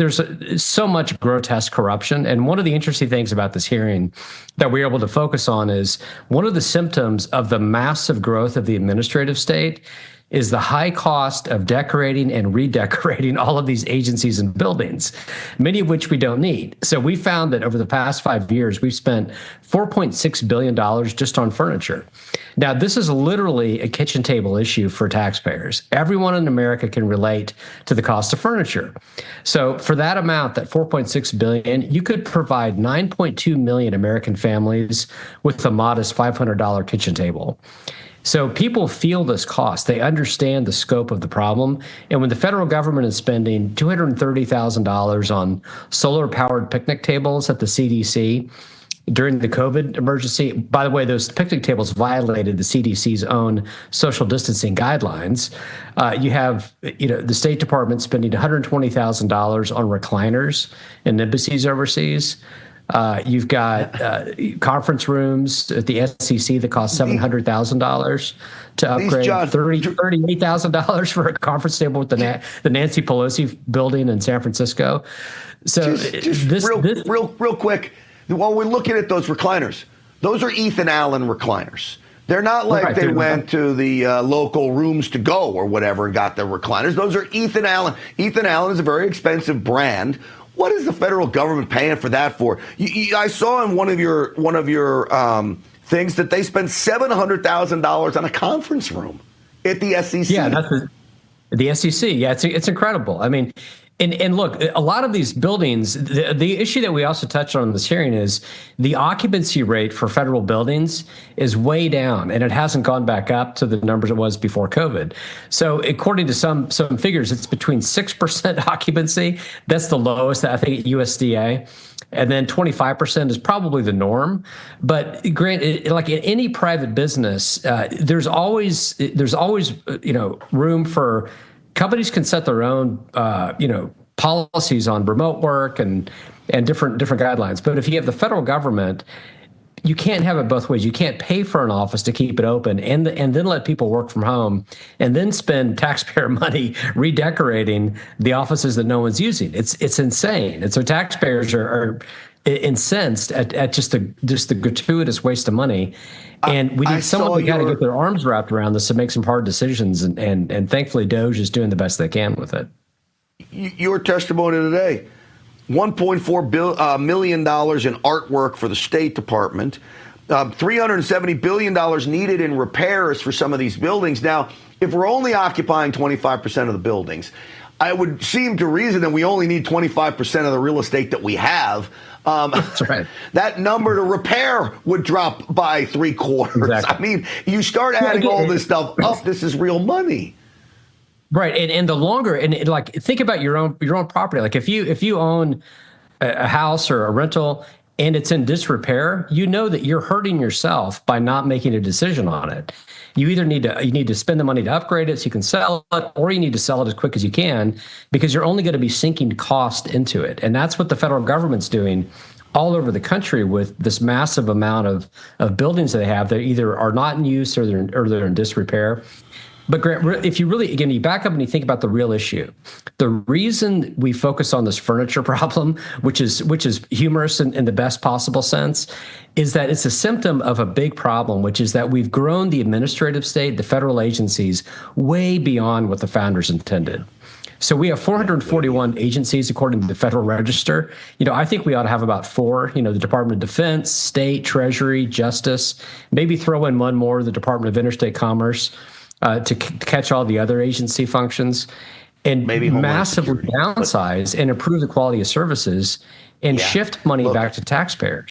there's so much grotesque corruption. And one of the interesting things about this hearing that we were able to focus on is one of the symptoms of the massive growth of the administrative state is the high cost of decorating and redecorating all of these agencies and buildings, many of which we don't need. So we found that over the past 5 years, we've spent $4.6 billion just on furniture. Now, this is literally a kitchen table issue for taxpayers. Everyone in America can relate to the cost of furniture. So for that amount, that $4.6 billion, you could provide 9.2 million American families with a modest $500 kitchen table. So people feel this cost. They understand the scope of the problem. And when the federal government is spending $230,000 on solar-powered picnic tables at the CDC during the COVID emergency, by the way, those picnic tables violated the CDC's own social distancing guidelines. You have, the State Department spending $120,000 on recliners in embassies overseas. You've got conference rooms at the SEC that cost $700,000 to upgrade, $38,000 for a conference table with the Nancy Pelosi building in San Francisco. So real quick, while we're looking at those recliners, those are Ethan Allen recliners. They're not like they went to the local rooms to go or whatever and got the recliners. Those are Ethan Allen. Ethan Allen is a very expensive brand. What is the federal government paying for that for? I saw in one of your things that they spent $700,000 on a conference room at the SEC. Yeah, that's the SEC. Yeah, it's incredible. I mean, and look, a lot of these buildings, the issue that we also touched on in this hearing is the occupancy rate for federal buildings is way down, and it hasn't gone back up to the numbers it was before COVID. So according to some figures, it's between 6% occupancy. That's the lowest, I think, at USDA. And then 25% is probably the norm. But granted, like in any private business, there's always room for companies can set their own, policies on remote work and different guidelines. But if you have the federal government, you can't have it both ways. You can't pay for an office to keep it open and then let people work from home and then spend taxpayer money redecorating the offices that no one's using. It's insane. And so taxpayers are incensed at just the gratuitous waste of money. And we need someone who got to get their arms wrapped around this to make some hard decisions. And thankfully, Doge is doing the best they can with it. Your testimony today, $1.4 million in artwork for the State Department, $370 billion needed in repairs for some of these buildings. Now, if we're only occupying 25% of the buildings, I would seem to reason that we only need 25% of the real estate that we have. That's right. That number to repair would drop by 3/4. Exactly. I mean, you start adding all this stuff up, this is real money. Right. And the longer, and like, think about your own property. Like if you own a house or a rental and it's in disrepair, you know that you're hurting yourself by not making a decision on it. You either need to spend the money to upgrade it so you can sell it, or you need to sell it as quick as you can, because you're only going to be sinking cost into it. And that's what the federal government's doing all over the country with this massive amount of buildings that they have that either are not in use or they're in disrepair. But Grant, if you really, again, you back up and you think about the real issue, the reason we focus on this furniture problem, which is humorous in the best possible sense, is that it's a symptom of a big problem, which is that we've grown the administrative state, the federal agencies, way beyond what the founders intended. So we have 441 agencies according to the Federal Register. I think we ought to have about 4, the Department of Defense, State, Treasury, Justice, maybe throw in one more, the Department of Interstate Commerce, to catch all the other agency functions, and maybe massively downsize and improve the quality of services and shift money back to taxpayers.